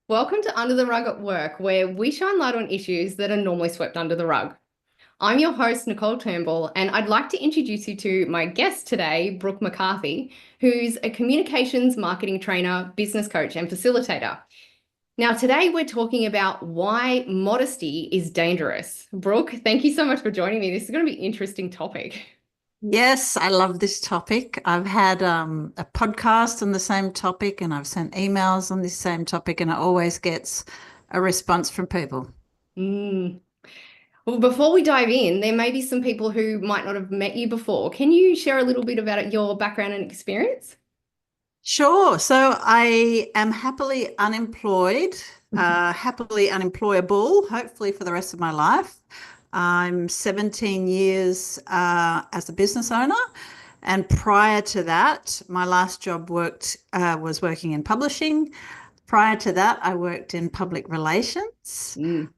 Welcome to Under the Rug at Work, where we shine light on issues that are normally swept under the rug. I'm your host, Nicole Turnbull, and I'd like to introduce you to my guest today, Brooke McCarthy, who's a communications marketing trainer, business coach, and facilitator. Now, today we're talking about why modesty is dangerous. Brooke, thank you so much for joining me. This is going to be an interesting topic. Yes, I love this topic. I've had a podcast on the same topic and I've sent emails on this same topic, and it always gets a response from people. Mm. Well, before we dive in, there may be some people who might not have met you before. Can you share a little bit about your background and experience? Sure. So I am happily unemployed, happily unemployable, hopefully for the rest of my life. I'm 17 years as a business owner. And prior to that, my last job was working in publishing. Prior to that, I worked in public relations. Mm.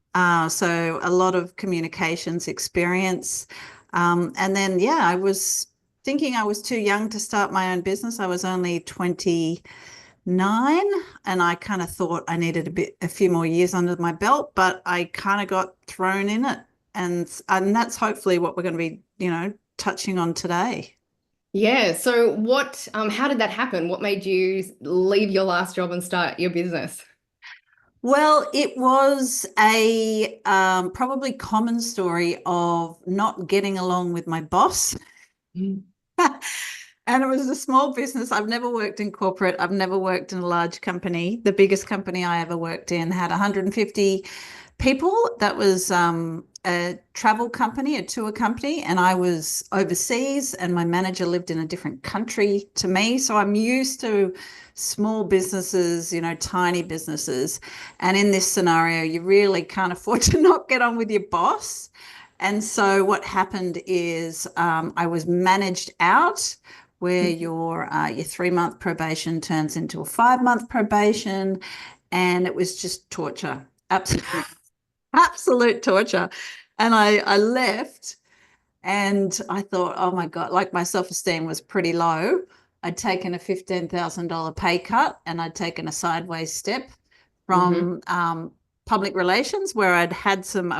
So a lot of communications experience. And then, yeah, I was thinking I was too young to start my own business. I was only 29 and I kind of thought I needed a few more years under my belt, but I kind of got thrown in it. And that's hopefully what we're going to be, touching on today. Yeah. So how did that happen? What made you leave your last job and start your business? Well, it was a probably common story of not getting along with my boss. Mm. And it was a small business. I've never worked in corporate. I've never worked in a large company. The biggest company I ever worked in had 150 people. That was a travel company, a tour company, and I was overseas, and my manager lived in a different country to me. So I'm used to small businesses, tiny businesses. And in this scenario, you really can't afford to not get on with your boss. And so what happened is I was managed out, where your 3 month probation turns into a 5 month probation, and it was just torture, absolute, absolute torture. And I left, and I thought, oh my God, like my self-esteem was pretty low. I'd taken a $15,000 pay cut, and I'd taken a sideways step Hmm. from public relations, where I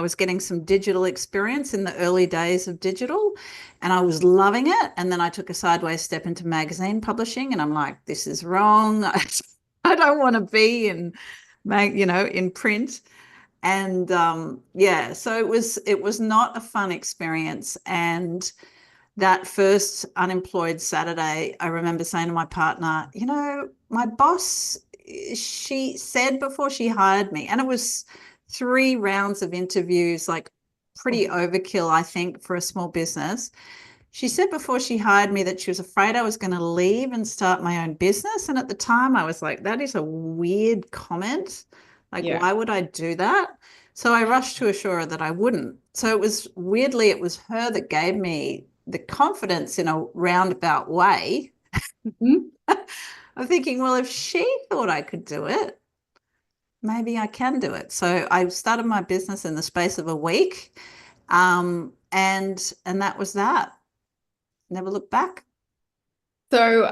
was getting some digital experience in the early days of digital, and I was loving it. And then I took a sideways step into magazine publishing, and I'm like, this is wrong. I don't want to be in print. And yeah, so it was not a fun experience. And that first unemployed Saturday, I remember saying to my partner, my boss, she said before she hired me, and it was 3 rounds of interviews, like pretty overkill, I think, for a small business. She said before she hired me that she was afraid I was going to leave and start my own business. And at the time, I was like, that is a weird comment. Like, Yeah. why would I do that? So I rushed to assure her that I wouldn't. So it was her that gave me the confidence in a roundabout way. Mhm. I'm thinking, well, if she thought I could do it, maybe I can do it. So I started my business in the space of a week. And that was that. Never looked back. So,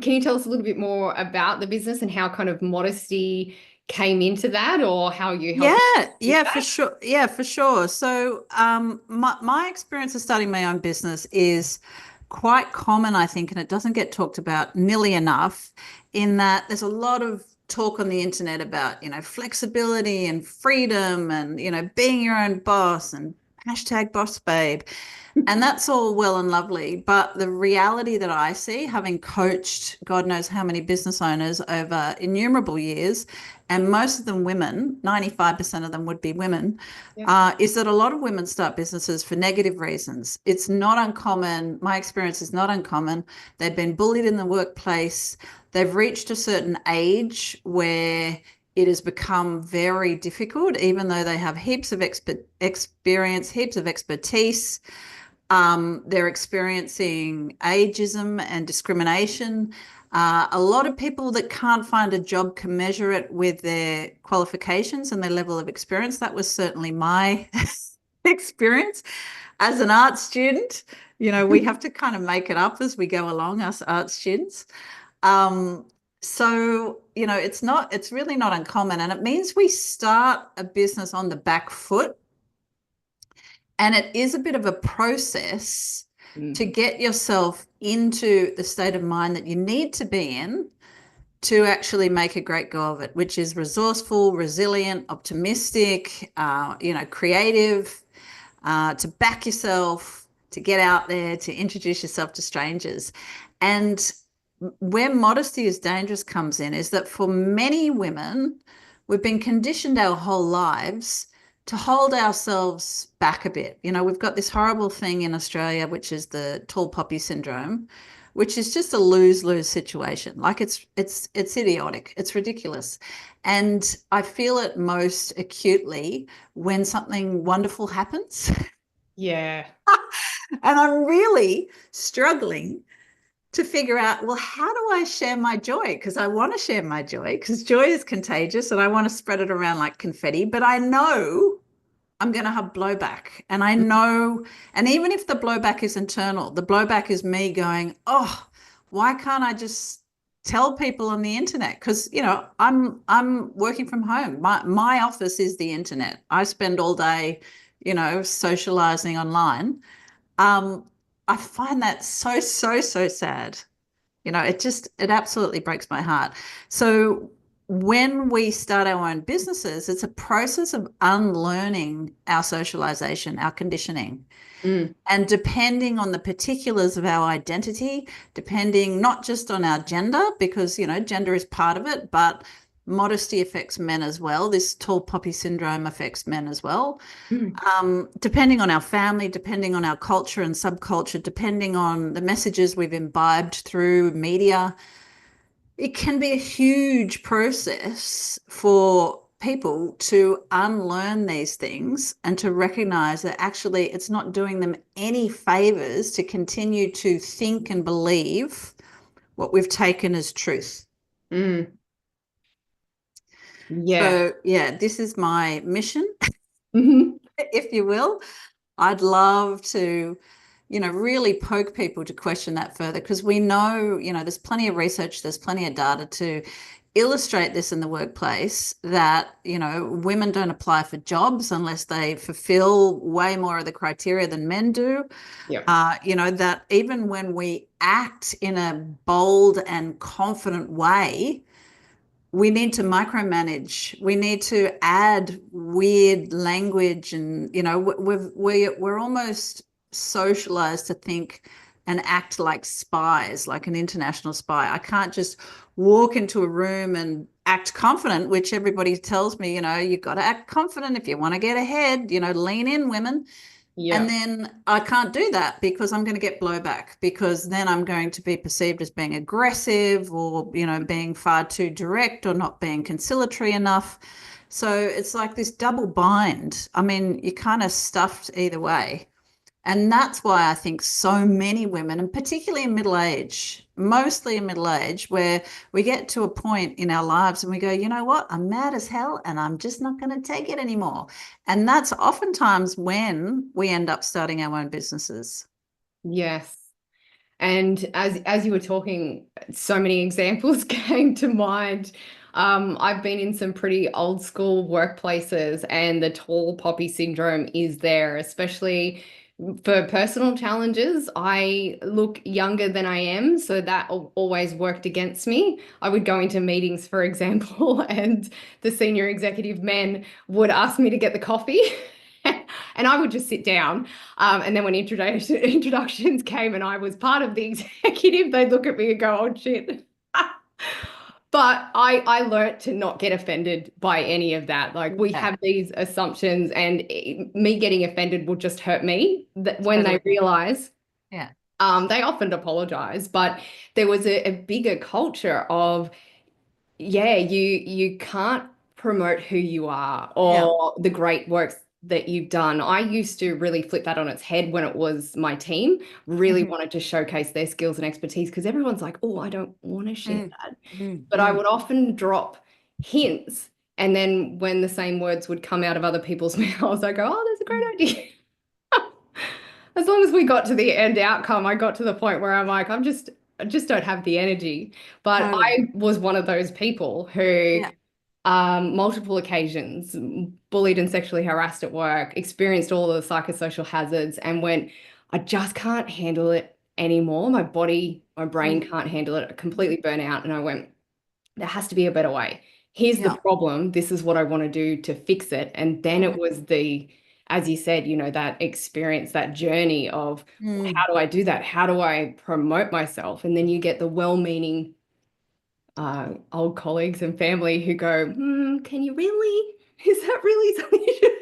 can you tell us a little bit more about the business and how kind of modesty came into that, or how you help Yeah, people with yeah, for that? sure. Yeah, for sure. So, my experience of starting my own business is quite common, I think, and it doesn't get talked about nearly enough, in that there's a lot of talk on the internet about, flexibility and freedom and, being your own boss and hashtag boss babe. And that's all well and lovely. But the reality that I see, having coached God knows how many business owners over innumerable years, and most of them women, 95% of them would be women, Yeah. is that a lot of women start businesses for negative reasons. It's not uncommon. My experience is not uncommon. They've been bullied in the workplace. They've reached a certain age where it has become very difficult, even though they have heaps of experience, heaps of expertise. They're experiencing ageism and discrimination. A lot of people that can't find a job can measure it with their qualifications and their level of experience. That was certainly my experience as an art student. We have to kind of make it up as we go along, us art students. Um, So, it's really not uncommon. And it means we start a business on the back foot. And it is a bit of a process to get yourself into the state of mind that you need to be in to actually make a great go of it, which is resourceful, resilient, optimistic, creative, to back yourself, to get out there, to introduce yourself to strangers. And where modesty is dangerous comes in is that for many women, we've been conditioned our whole lives to hold ourselves back a bit. We've got this horrible thing in Australia, which is the tall poppy syndrome, which is just a lose-lose situation. Like it's idiotic. It's ridiculous. And I feel it most acutely when something wonderful happens. Yeah. And I'm really struggling to figure out, well, how do I share my joy? Because I want to share my joy because joy is contagious and I want to spread it around like confetti. But I know I'm going to have blowback. And I know, and even if the blowback is internal, the blowback is me going, oh, why can't I just tell people on the internet? Because, I'm working from home. My office is the internet. I spend all day, socializing online. I find that so, so, so sad. It absolutely breaks my heart. So when we start our own businesses, it's a process of unlearning our socialization, our conditioning. And depending on the particulars of our identity, depending not just on our gender, because, gender is part of it, but modesty affects men as well. This tall poppy syndrome affects men as well. Depending on our family, depending on our culture and subculture, depending on the messages we've imbibed through media, it can be a huge process for people to unlearn these things and to recognize that actually it's not doing them any favors to continue to think and believe what we've taken as truth. Yeah. So, yeah, this is my mission, if you will. I'd love to, really poke people to question that further because we know, there's plenty of research, there's plenty of data to illustrate this in the workplace that, women don't apply for jobs unless they fulfill way more of the criteria than men do. Yeah. That even when we act in a bold and confident way, we need to micromanage. We need to add weird language, and we're almost socialized to think and act like spies, like an international spy. I can't just walk into a room and act confident, which everybody tells me, you've got to act confident if you want to get ahead. Lean in, women. Yeah. And then I can't do that because I'm going to get blowback because then I'm going to be perceived as being aggressive or, being far too direct or not being conciliatory enough. So it's like this double bind. I mean, you're kind of stuffed either way. And that's why I think so many women, and particularly in middle age, mostly in middle age, where we get to a point in our lives and we go, you know what, I'm mad as hell and I'm just not going to take it anymore. And that's oftentimes when we end up starting our own businesses. Yes. And as you were talking, so many examples came to mind. I've been in some pretty old school workplaces, and the tall poppy syndrome is there, especially for personal challenges. I look younger than I am, so that always worked against me. I would go into meetings, for example, and the senior executive men would ask me to get the coffee. And I would just sit down. And then when introductions came and I was part of the executive, they'd look at me and go, oh, shit. But I learnt to not get offended by any of that. Like we have these assumptions, and me getting offended will just hurt me. That when they realize, they often apologize. But there was a bigger culture of, you can't promote who you are or the great works that you've done. I used to really flip that on its head when it was my team, really wanted to showcase their skills and expertise because everyone's like, oh, I don't want to share that. But I would often drop hints. And then when the same words would come out of other people's mouths, I go, oh, that's a great idea. As long as we got to the end outcome, I got to the point where I'm like, I'm just I just don't have the energy. But Totally. I was one of those people who, Yeah. multiple occasions, bullied and sexually harassed at work, experienced all the psychosocial hazards, and went, I just can't handle it anymore. My body, my brain Mm. can't handle it. I completely burn out. And I went, there has to be a better way. Here's the Yeah. problem. This is what I want to do to fix it. And then it Mm. was as you said, that experience, that journey of Mm. how do I do that? How do I promote myself? And then you get the well-meaning old colleagues and family who go, can you really? Is that really something you should?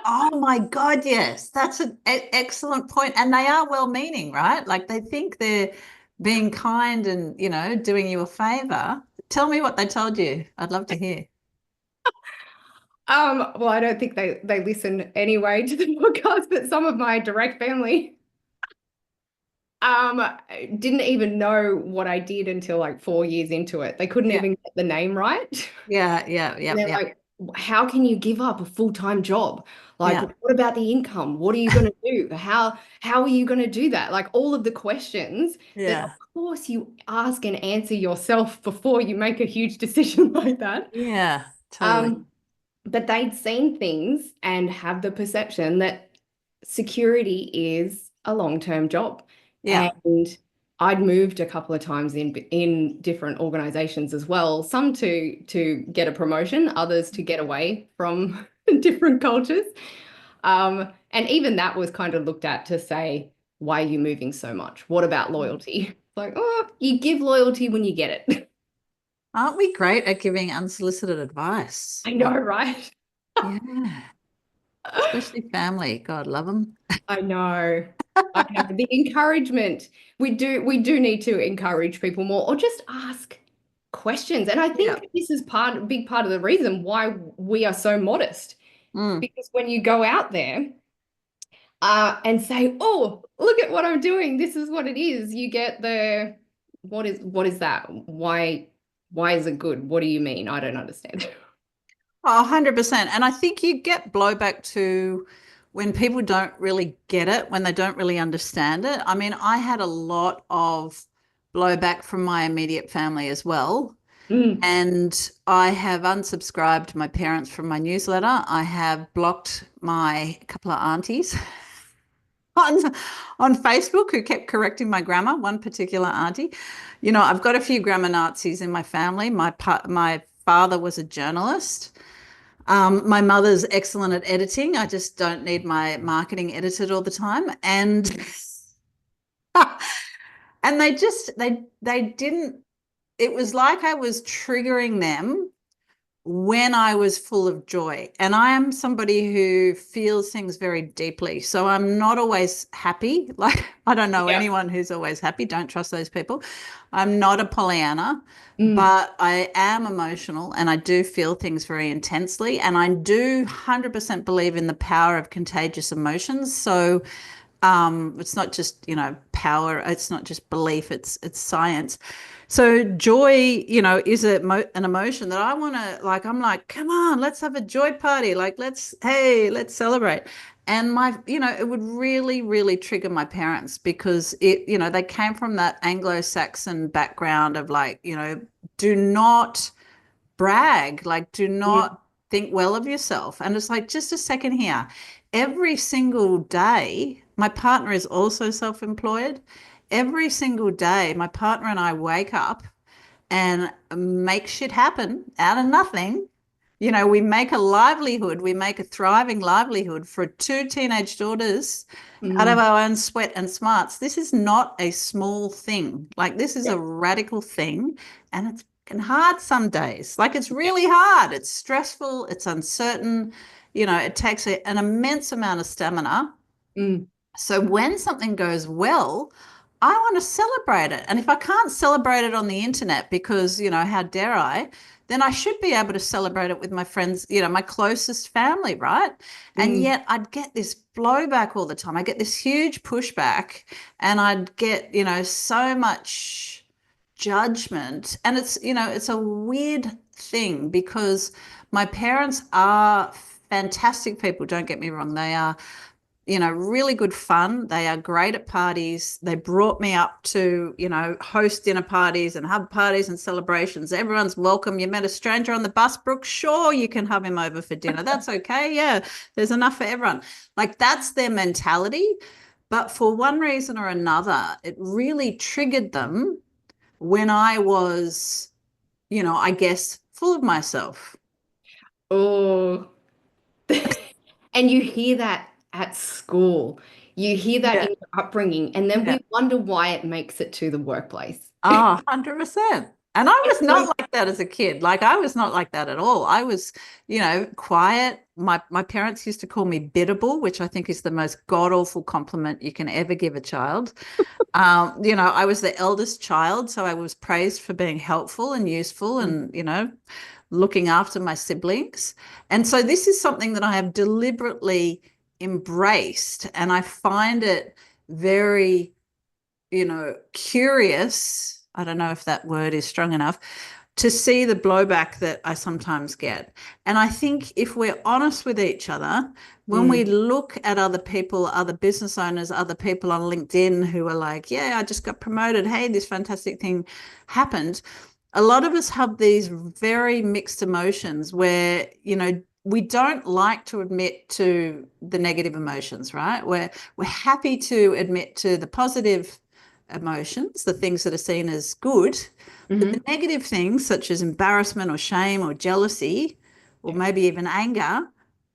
Oh my God, yes. That's an excellent point. And they are well-meaning, right? Like they think they're being kind and, doing you a favor. Tell me what they told you. I'd love to hear. Well, I don't think they listen anyway to the podcast, but some of my direct family um didn't even know what I did until like 4 years into it. They couldn't Yeah. even get the name right. Yeah, yeah, And yeah, they're yeah. like, how can you give up a full-time job? Like, Yeah. what about the income? What are you going to do? How are you going to do that? Like all of the questions that of Yeah. course you ask and answer yourself before you make a huge decision like that. Yeah, totally. Um, but they'd seen things and have the perception that security is a long-term job. Yeah. And I'd moved a couple of times in different organizations as well, some to get a promotion, others to get away from different cultures. And even that was kind of looked at to say, why are you moving so much? What about loyalty? Like, oh, you give loyalty when you get it. Aren't we great at giving unsolicited advice? I know, Like, right? yeah, especially family. God love them. I know. I know. The encouragement. We do need to encourage people more or just ask questions. And I Yeah. think this is big part of the reason why we are so modest. Mm. Because when you go out there and say, "Oh, look at what I'm doing. This is what it is," you get the what is that? Why is it good? What do you mean? I don't understand. Oh, 100%. And I think you get blowback too when people don't really get it, when they don't really understand it. I mean, I had a lot of blowback from my immediate family as well. Mm, And I have unsubscribed my parents from my newsletter. I have blocked my couple of aunties on on Facebook who kept correcting my grammar. One particular auntie, I've got a few grammar Nazis in my family. My father was a journalist. My mother's excellent at editing. I just don't need my marketing edited all the time. And and they didn't. It was like I was triggering them when I was full of joy. And I am somebody who feels things very deeply. So I'm not always happy. Like, I don't know yeah. anyone who's always happy. Don't trust those people. I'm not a Pollyanna, Mm, but I am emotional and I do feel things very intensely. And I do 100% believe in the power of contagious emotions. So it's not just, power. It's not just belief. It's science. So joy, is an emotion that I want to like. I'm like, come on, let's have a joy party. Like, let's celebrate. And it would really, really trigger my parents because they came from that Anglo-Saxon background of like, do not brag, like, do mm, not think well of yourself. And it's like, just a second here. Every single day, my partner is also self-employed. Every single day, my partner and I wake up and make shit happen out of nothing. We make a livelihood, we make a thriving livelihood for two teenage daughters out of mm. our own sweat and smarts. This is not a small thing. Like, this is Yeah. a radical thing. And it's hard some days. Like, it's Yeah. really hard. It's stressful. It's uncertain. It takes an immense amount of stamina. Mm, So when something goes well, I want to celebrate it. And if I can't celebrate it on the internet because, how dare I, then I should be able to celebrate it with my friends, my closest family, right? And mm, yet I'd get this blowback all the time. I get this huge pushback and I'd get, so much judgment. And it's a weird thing because my parents are fantastic people. Don't get me wrong. They are really good fun. They are great at parties. They brought me up to, host dinner parties and hub parties and celebrations. Everyone's welcome. You met a stranger on the bus, Brooke. Sure, you can have him over for dinner. That's okay. Yeah, there's enough for everyone. Like, that's their mentality. But for one reason or another, it really triggered them when I was, I guess, full of myself. Oh, and you hear that at school. You hear that Yeah. in your upbringing, and then Yeah. we wonder why it makes it to the workplace. Oh, 100%. And I It's was not so, like that as a kid. Like, I was not like that at all. I was, quiet. My parents used to call me biddable, which I think is the most god-awful compliment you can ever give a child. I was the eldest child, so I was praised for being helpful and useful and, looking after my siblings. And so this is something that I have deliberately embraced, and I find it very curious. I don't know if that word is strong enough to see the blowback that I sometimes get. And I think if we're honest with each other, when we mm, look at other people, other business owners, other people on LinkedIn who are like, yeah, I just got promoted. Hey, this fantastic thing happened. A lot of us have these very mixed emotions where, we don't like to admit to the negative emotions, right? We're happy to admit to the positive emotions, the things that are seen as good, but the mhm. negative things, such as embarrassment or shame or jealousy, or maybe even anger,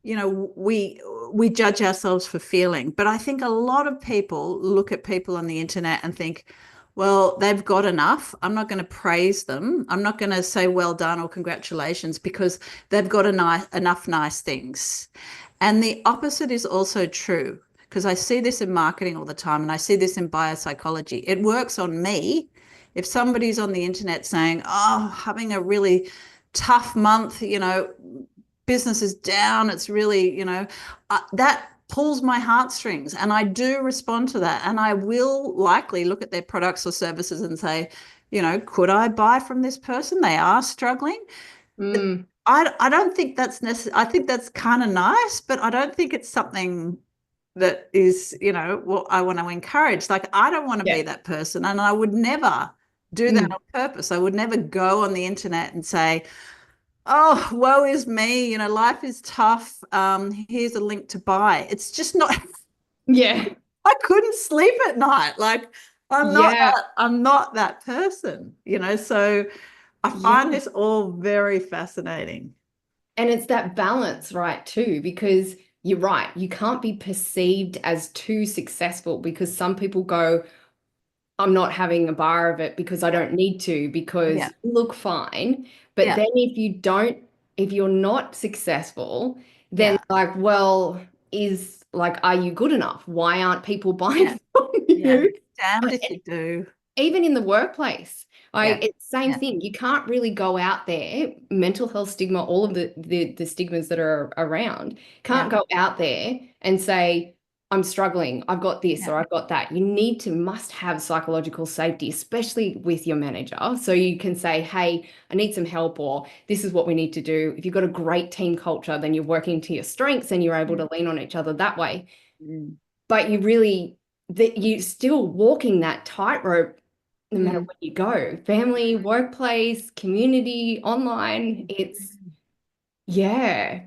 we judge ourselves for feeling. But I think a lot of people look at people on the internet and think, well, they've got enough. I'm not going to praise them. I'm not going to say well done or congratulations because they've got enough nice things. And the opposite is also true because I see this in marketing all the time and I see this in biopsychology. It works on me. If somebody's on the internet saying, oh, having a really tough month, business is down, it's really, that pulls my heartstrings. And I do respond to that. And I will likely look at their products or services and say, could I buy from this person? They are struggling. Mm, I don't think that's necessary. I think that's kind of nice, but I don't think it's something that is, what I want to encourage. Like, I don't want to be yeah. that person. And I would never do that Mm, on purpose. I would never go on the internet and say, oh, woe is me. Life is tough. Here's a link to buy. It's just not, yeah. I couldn't sleep at night. Like, Yeah. I'm not that person, so I Yeah. find this all very fascinating. And it's that balance, right, too, because you're right. You can't be perceived as too successful because some people go, I'm not having a bar of it because I Yeah. don't need to, because Yeah. you look fine. But Yeah. then if you're not successful, then Yeah. like, well, are you good enough? Why aren't people Yeah. buying from Yeah. you? Damned if you do. Even in the workplace, Yeah. it's the same Yeah. thing. You can't really go out there, mental health stigma, all of the stigmas that are around, can't Yeah. go out there and say, I'm struggling, I've got this Yeah. or I've got that. You must have psychological safety, especially with your manager. So you can say, hey, I need some help, or this is what we need to do. If you've got a great team culture, then you're working to your strengths and you're able to lean on each other that way. Mm. But you still walking that tightrope no matter Mm. where you go, family, workplace, community, online. Yeah,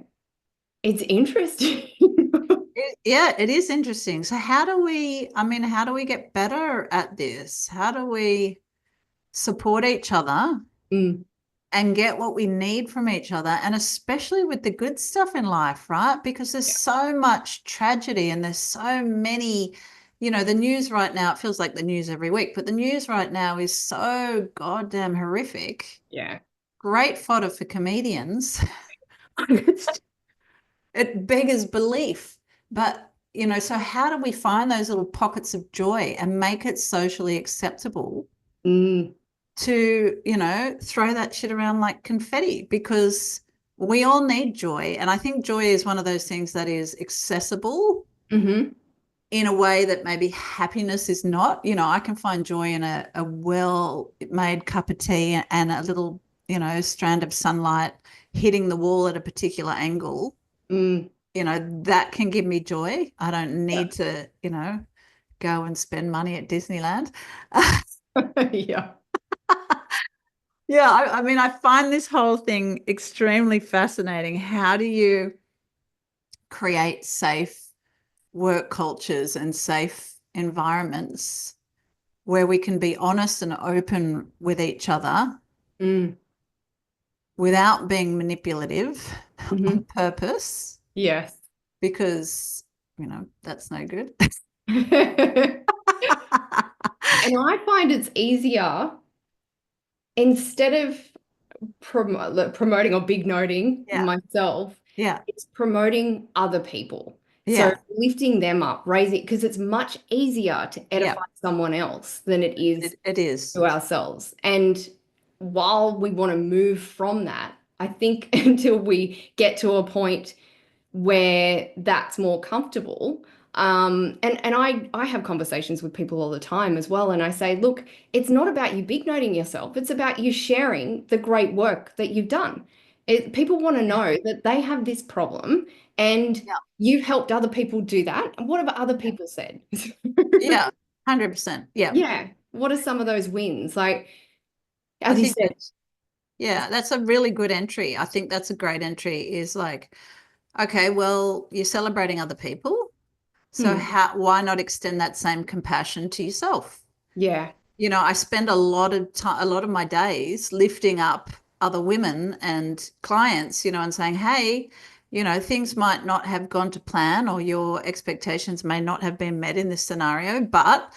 it's interesting. Yeah, it is interesting. So how do we get better at this? How do we support each other Mm, and get what we need from each other? And especially with the good stuff in life, right? Because there's yeah, so much tragedy and there's so many, the news right now, it feels like the news every week, but the news right now is so goddamn horrific. yeah. Great fodder for comedians. It beggars belief. But, so how do we find those little pockets of joy and make it socially acceptable Mm, to, throw that shit around like confetti? Because we all need joy. And I think joy is one of those things that is accessible hmm. in a way that maybe happiness is not. I can find joy in a well-made cup of tea and a little, strand of sunlight hitting the wall at a particular angle. Mm. that can give me joy. I don't Yeah. need to, go and spend money at Disneyland. Yeah. Yeah, I mean, I find this whole thing extremely fascinating. How do you create safe work cultures and safe environments where we can be honest and open with each other Mm. without being manipulative Hmm. on purpose? Yes. Because, that's no good. And I find it's easier instead of promoting or big noting Yeah, myself, yeah, it's promoting other people. So yeah, lifting them up, raising, because it's much easier to yeah. edify someone else than it is It is. to ourselves. And while we want to move from that, I think until we get to a point where that's more comfortable. And I have conversations with people all the time as well. And I say, look, it's not about you big noting yourself. It's about you sharing the great work that you've done. People want to Yeah, know that they have this problem and yeah, you've helped other people do that. And what have other yeah, people said? yeah, 100%. Yeah. Yeah. What are some of those wins? Like, I as you think said, that's a really good entry. I think that's a great entry is like, okay, well, you're celebrating other people. So hmm, why not extend that same compassion to yourself? yeah, I spend a lot of time, a lot of my days lifting up other women and clients, and saying, hey, things might not have gone to plan or your expectations may not have been met in this scenario, but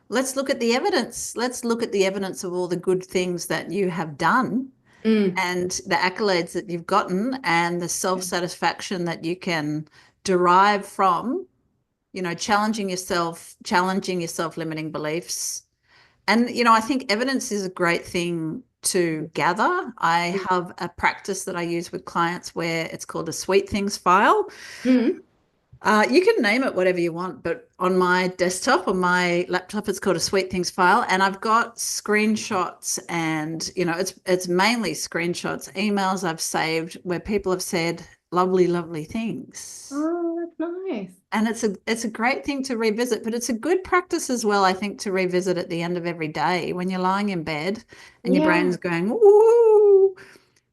let's look at the evidence. Let's look at the evidence of all the good things that you have done mm, and the accolades that you've gotten and the self-satisfaction that you can derive from, challenging your self-limiting beliefs. And, I think evidence is a great thing to gather. I have a practice that I use with clients where it's called a sweet things file. mm, You can name it whatever you want, but on my desktop, on my laptop, it's called a sweet things file. And I've got screenshots and, it's mainly screenshots, emails I've saved where people have said lovely, lovely things. oh, that's nice. And it's a great thing to revisit, but it's a good practice as well, I think, to revisit at the end of every day when you're lying in bed and your Yeah. brain's going, ooh,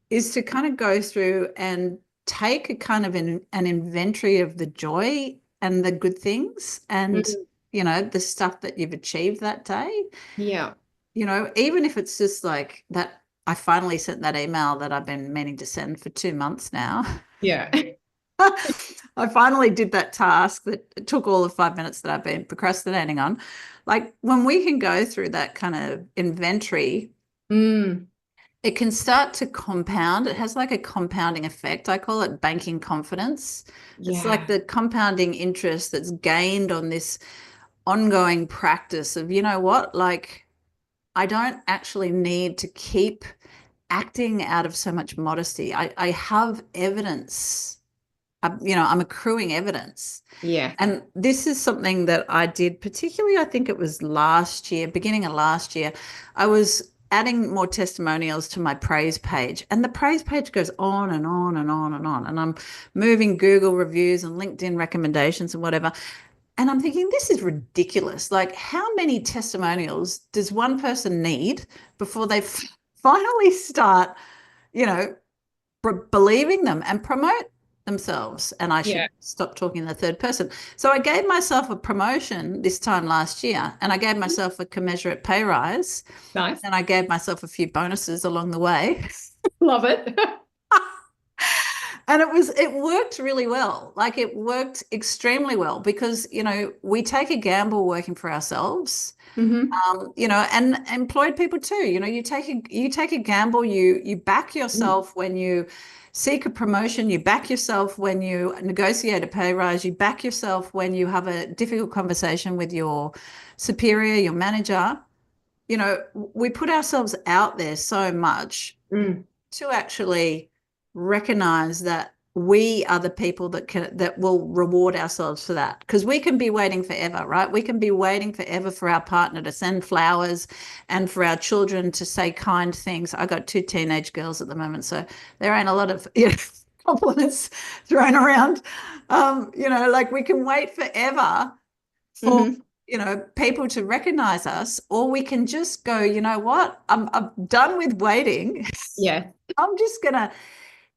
is to kind of go through and take a kind of an inventory of the joy and the good things and, Mm, the stuff that you've achieved that day. yeah. Even if it's just like that, I finally sent that email that I've been meaning to send for 2 months now. Yeah. I finally did that task that took all of 5 minutes that I've been procrastinating on. Like when we can go through that kind of inventory, Mm, it can start to compound. It has like a compounding effect. I call it banking confidence. It's like yeah. the compounding interest that's gained on this ongoing practice of, like I don't actually need to keep acting out of so much modesty. I have evidence. I'm accruing evidence. Yeah. And this is something that I did, particularly, I think it was last year, beginning of last year. I was adding more testimonials to my praise page, and the praise page goes on and on and on and on. And I'm moving Google reviews and LinkedIn recommendations and whatever. And I'm thinking, this is ridiculous. Like, how many testimonials does one person need before they finally start, you know, believing them and promote themselves? And I Yeah. should stop talking in the third person. So I gave myself a promotion this time last year, and I gave myself a commensurate pay rise, Nice. and I gave myself a few bonuses along the way. Love it. And it worked really well. Like it worked extremely well because, we take a gamble working for ourselves. Hmm. And employed people too. You take a gamble. You back Mm, yourself when you seek a promotion. You back yourself when you negotiate a pay rise. You back yourself when you have a difficult conversation with your superior, your manager. We put ourselves out there so much mm, to actually recognize that we are the people that will reward ourselves for that, because we can be waiting forever, right? We can be waiting forever for our partner to send flowers and for our children to say kind things. I got two teenage girls at the moment, so there ain't a lot of compliments thrown around. Like we can wait forever for, Hmm. people to recognize us, or we can just go, you know what? I'm done with waiting. Yeah. I'm just going to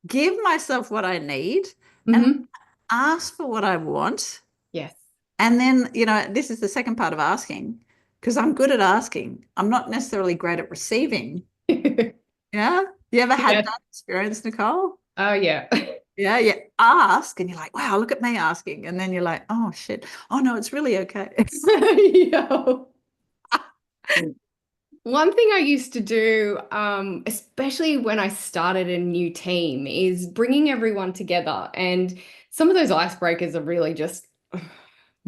give myself what I need and Hmm. ask for what I want. Yes. And then, this is the second part of asking, because I'm good at asking. I'm not necessarily great at receiving. Yeah. You ever had Yeah. that experience, Nicole? Oh, yeah. Yeah. You ask and you're like, wow, look at me asking. And then you're like, oh, shit. Oh, no, it's really okay. Yo. One thing I used to do, especially when I started a new team, is bringing everyone together. And some of those icebreakers are really just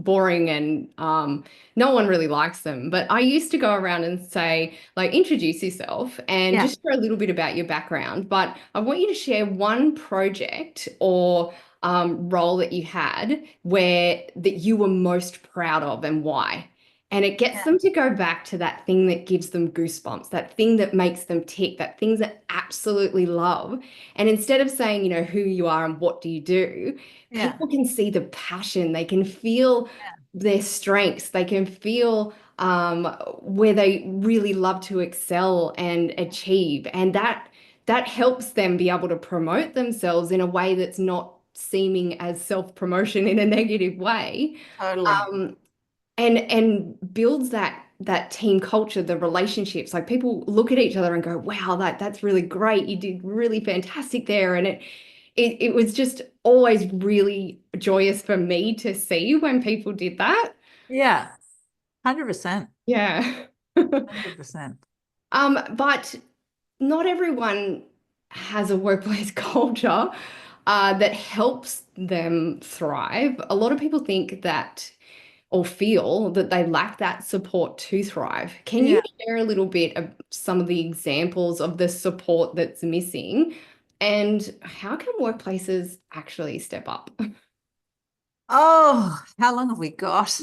boring and no one really likes them. But I used to go around and say, like, introduce yourself and Yeah. just share a little bit about your background. But I want you to share one project or role that you had where that you were most proud of and why. And it gets Yeah. them to go back to that thing that gives them goosebumps, that thing that makes them tick, that things that absolutely love. And instead of saying, who you are and what do you do, Yeah. people can see the passion. They can feel their strengths. They can feel where they really love to excel and achieve. And that helps them be able to promote themselves in a way that's not seeming as self-promotion in a negative way. Totally. Um, and builds that team culture, the relationships. Like people look at each other and go, "Wow, that's really great. You did really fantastic there." And it was just always really joyous for me to see when people did that. Yeah. 100%. Yeah. 100%. But not everyone has a workplace culture that helps them thrive. A lot of people think that or feel that they lack that support to thrive. Can you Yeah. share a little bit of some of the examples of the support that's missing and how can workplaces actually step up? Oh, how long have we got?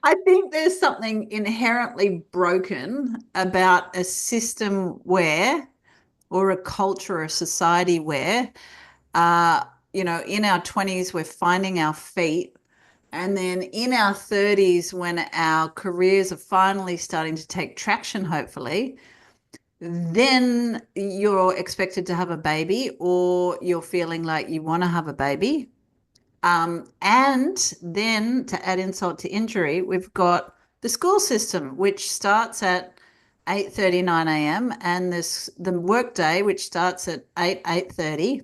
I think there's something inherently broken about a system where, or a culture, a society where, uh, in our 20s, we're finding our feet. And then in our 30s, when our careers are finally starting to take traction, hopefully, then you're expected to have a baby, or you're feeling like you want to have a baby. And then to add insult to injury, we've got the school system, which starts at 8:39 a.m. and the work day, which starts at 8:30.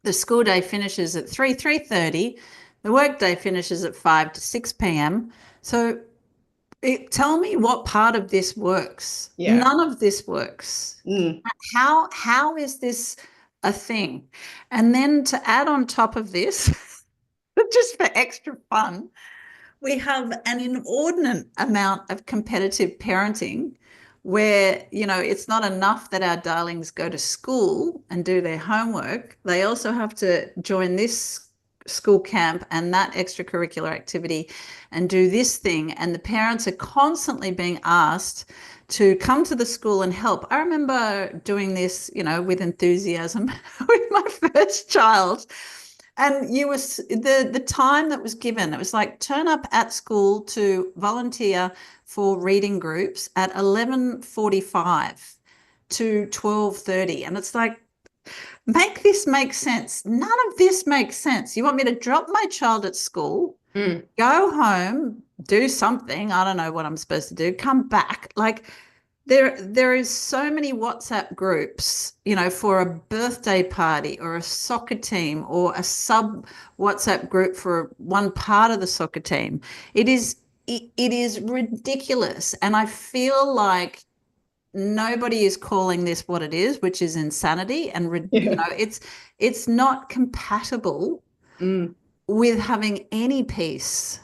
The school day finishes at 3:30. The work day finishes at 5 to 6 p.m. So tell me what part of this works. Yeah. None of this works. Mm. How is this a thing? And then to add on top of this, just for extra fun, we have an inordinate amount of competitive parenting where, it's not enough that our darlings go to school and do their homework. They also have to join this school camp and that extracurricular activity and do this thing. And the parents are constantly being asked to come to the school and help. I remember doing this, with enthusiasm with my first child. And you was the time that was given, it was like turn up at school to volunteer for reading groups at 11:45 to 12:30. And it's like, make this make sense. None of this makes sense. You want me to drop my child at school, Mm. go home, do something, I don't know what I'm supposed to do, come back. Like there is so many WhatsApp groups, for a birthday party or a soccer team or a sub WhatsApp group for one part of the soccer team. It is ridiculous. And I feel like nobody is calling this what it is, which is insanity. And Yeah. it's not compatible Mm. with having any peace.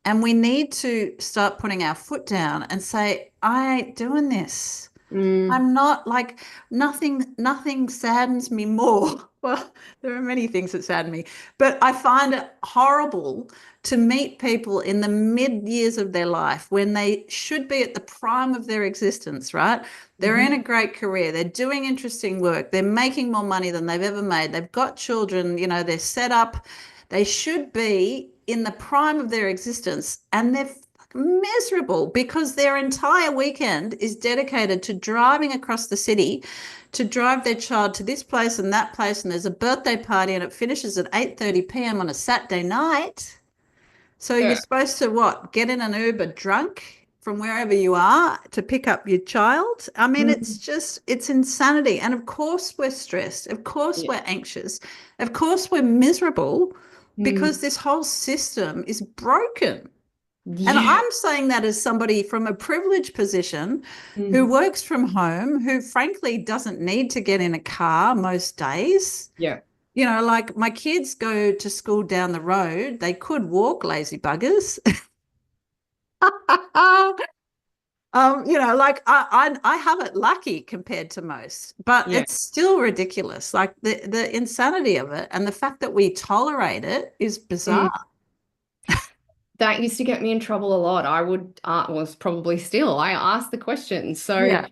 And we need to start putting our foot down and say, I ain't doing this. Mm, I'm not like nothing saddens me more. Well, there are many things that sadden me, but I find it horrible to meet people in the mid years of their life when they should be at the prime of their existence, right? They're in mhm. a great career, they're doing interesting work, they're making more money than they've ever made, they've got children, they're set up. They should be in the prime of their existence, and they're miserable because their entire weekend is dedicated to driving across the city to drive their child to this place and that place, and there's a birthday party and it finishes at 8:30 p.m. on a Saturday night. So you're Yeah, supposed to what? Get in an Uber drunk from wherever you are to pick up your child. I mean, mm, it's insanity. And of course we're stressed. Of course yeah, we're anxious. Of course we're miserable because mm, this whole system is broken. And yeah, I'm saying that as somebody from a privileged position who mm, works from home, who frankly doesn't need to get in a car most days. yeah, Like my kids go to school down the road. They could walk, lazy buggers. Like I have it lucky compared to most, but yeah. it's still ridiculous. Like the insanity of it and the fact that we tolerate it is Mm. bizarre. That used to get me in trouble a lot. I would, was probably still. I asked the question. So, Yeah.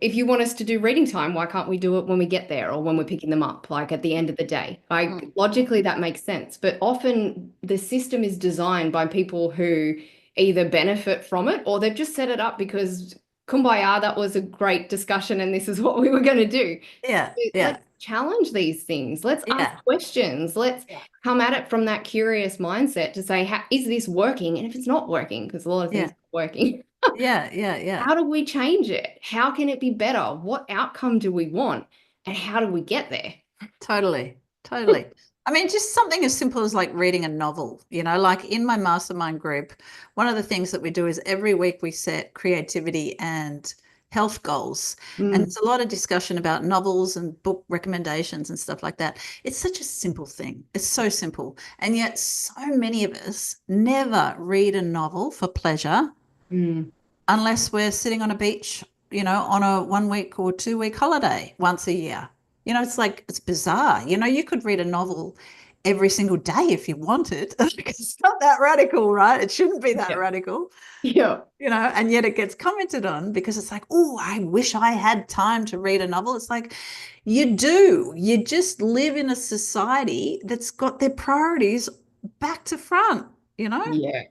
if you want us to do reading time, why can't we do it when we get there or when we're picking them up, like at the end of the day? Like Mm. logically, that makes sense. But often the system is designed by people who either benefit from it or they've just set it up because kumbaya, that was a great discussion and this is what we were going to do. Yeah. Let's Yeah. challenge these things. Let's ask Yeah. questions. Let's Yeah. come at it from that curious mindset to say, is this working? And if it's not working, because a lot of things Yeah. are working, Yeah. Yeah. Yeah. how do we change it? How can it be better? What outcome do we want? And how do we get there? Totally, totally. I mean, just something as simple as like reading a novel, like in my mastermind group, one of the things that we do is every week we set creativity and health goals. And Mm, it's a lot of discussion about novels and book recommendations and stuff like that. It's such a simple thing. It's so simple. And yet, so many of us never read a novel for pleasure mm, unless we're sitting on a beach, on a 1 week or 2 week holiday once a year. It's like, it's bizarre. You could read a novel every single day if you wanted. It's not that radical, right? It shouldn't be that yeah. radical, Yeah. and yet it gets commented on because it's like, oh, I wish I had time to read a novel. It's like, you do. You just live in a society that's got their priorities back to front, you know? Yeah.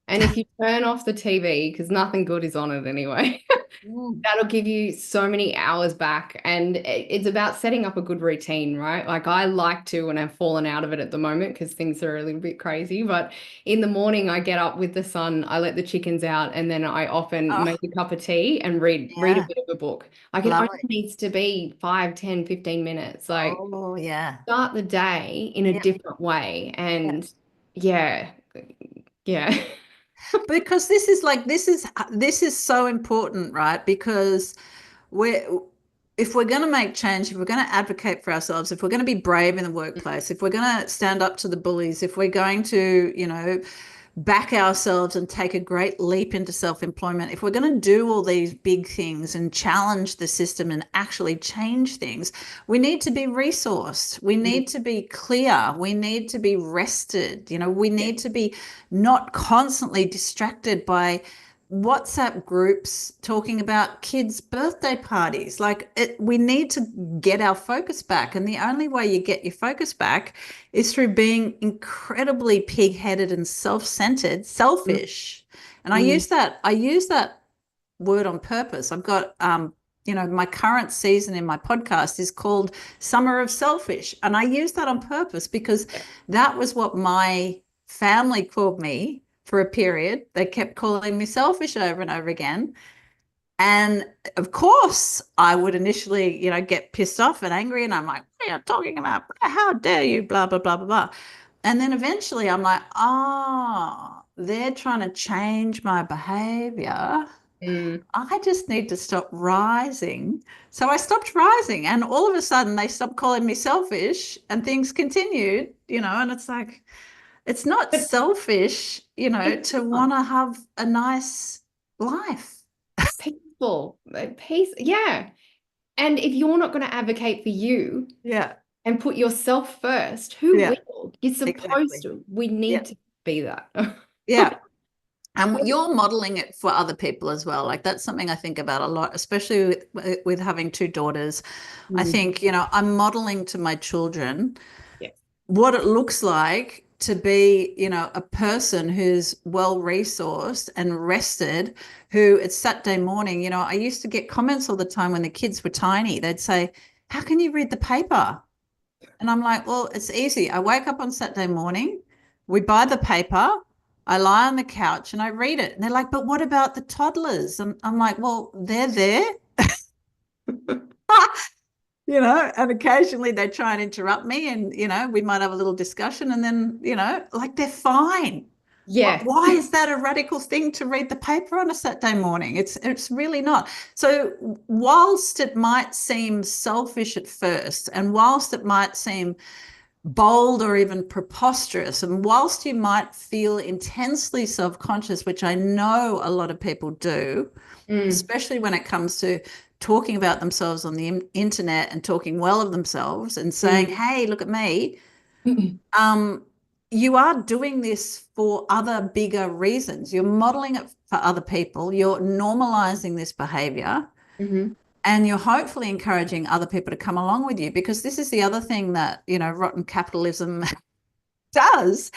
And if you turn off the TV, because nothing good is on it anyway, Mm. that'll give you so many hours back. And it's about setting up a good routine, right? Like I like to, and I've fallen out of it at the moment because things are a little bit crazy. But in the morning, I get up with the sun, I let the chickens out, and then I often Oh, make a cup of tea and read a yeah. bit of a book. Like it only Lovely. needs to be 5, 10, 15 minutes. Like Oh, yeah. start the day in a Yeah. different way. Yeah. And yeah, yeah. Because this is so important, right? Because we're if we're going to make change, if we're going to advocate for ourselves, if we're going to be brave in the workplace, if we're going to stand up to the bullies, if we're going to, back ourselves and take a great leap into self-employment, if we're going to do all these big things and challenge the system and actually change things, we need to be resourced. We need to be clear. We need to be rested. We Yeah. need to be not constantly distracted by WhatsApp groups talking about kids' birthday parties. We need to get our focus back. And the only way you get your focus back is through being incredibly pig-headed and self-centered, Mm, selfish. And mm, I use that word on purpose. I've got my current season in my podcast is called Summer of Selfish. And I use that on purpose because yeah. that was what my family called me for a period. They kept calling me selfish over and over again. And of course, I would initially, get pissed off and angry. And I'm like, what are you talking about? How dare you? Blah, blah, blah, blah, blah. And then eventually I'm like, oh, they're trying to change my behavior. Mm. I just need to stop rising. So I stopped rising. And all of a sudden they stopped calling me selfish and things continued, and it's like, it's not But selfish, it's to not. want to have a nice life. People peaceful. Peace. Yeah. And if you're not going to advocate for you Yeah. and put yourself first, who Yeah. will? You're supposed Exactly. to. We Yeah. need to be that. Yeah. And you're modeling it for other people as well. Like that's something I think about a lot, especially with having two daughters. I Mm, think, I'm modeling to my children yes. what it looks like to be, a person who's well resourced and rested, who it's Saturday morning. I used to get comments all the time when the kids were tiny. They'd say, "How can you read the paper?" And I'm like, well, it's easy. I wake up on Saturday morning, we buy the paper, I lie on the couch and I read it. And they're like, but what about the toddlers? And I'm like, well, they're there. And occasionally they try and interrupt me and, we might have a little discussion and then, like they're fine. Yes. Why is that a radical thing to read the paper on a Saturday morning? It's really not. So whilst it might seem selfish at first, and whilst it might seem bold or even preposterous, and whilst you might feel intensely self-conscious, which I know a lot of people do, Mm, especially when it comes to talking about themselves on the internet and talking well of themselves and saying, mm, hey, look at me, mm, um, you are doing this for other bigger reasons. You're modeling it for other people. You're normalizing this behavior mhm. and you're hopefully encouraging other people to come along with you, because this is the other thing that, rotten capitalism does,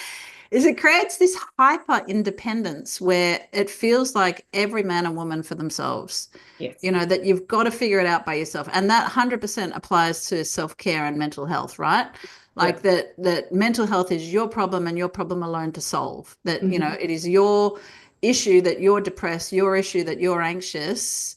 is it creates this hyper independence where it feels like every man and woman for themselves, Yes. that you've got to figure it out by yourself. And that 100% applies to self-care and mental health, right? Yeah. Like that mental health is your problem and your problem alone to solve. That, Mhm. it is your issue that you're depressed, your issue that you're anxious,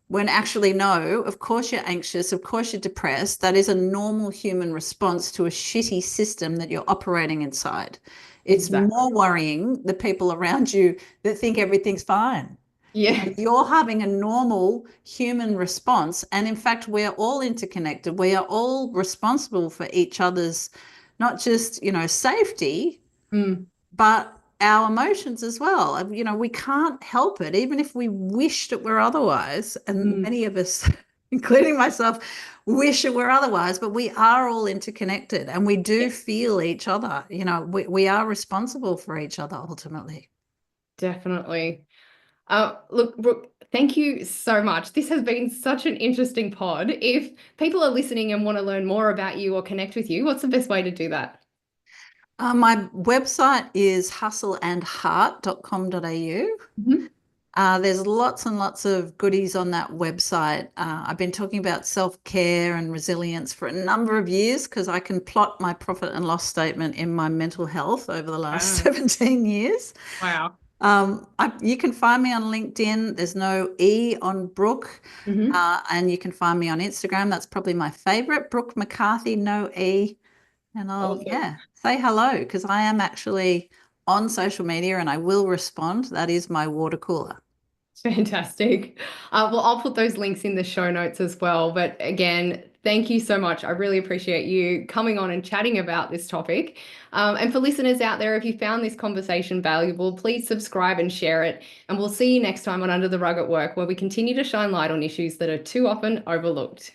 when actually, no, of course you're anxious, of course you're depressed. That is a normal human response to a shitty system that you're operating inside. It's Exactly. more worrying the people around you that think everything's fine. Yeah. You're having a normal human response. And in fact, we're all interconnected. We are all responsible for each other's, not just, safety, Mm, but our emotions as well. We can't help it, even if we wished it were otherwise. And mm. many of us, including myself, wish it were otherwise, but we are all interconnected and we Yeah, do feel each other. We are responsible for each other ultimately. definitely. Look, Brooke, thank you so much. This has been such an interesting pod. If people are listening and want to learn more about you or connect with you, what's the best way to do that? My website is hustleandheart.com.au. Mhm. There's lots and lots of goodies on that website. I've been talking about self-care and resilience for a number of years because I can plot my profit and loss statement in my mental health over the last Ah, 17 years. wow. You can find me on LinkedIn. There's no E on Brook. Hmm. And you can find me on Instagram. That's probably my favorite, Brook McCarthy, no E. And I'll, Awesome. yeah, say hello because I am actually on social media and I will respond. That is my water cooler. Fantastic. Well, I'll put those links in the show notes as well. But again, thank you so much. I really appreciate you coming on and chatting about this topic. And for listeners out there, if you found this conversation valuable, please subscribe and share it. And we'll see you next time on Under the Rug at Work, where we continue to shine light on issues that are too often overlooked.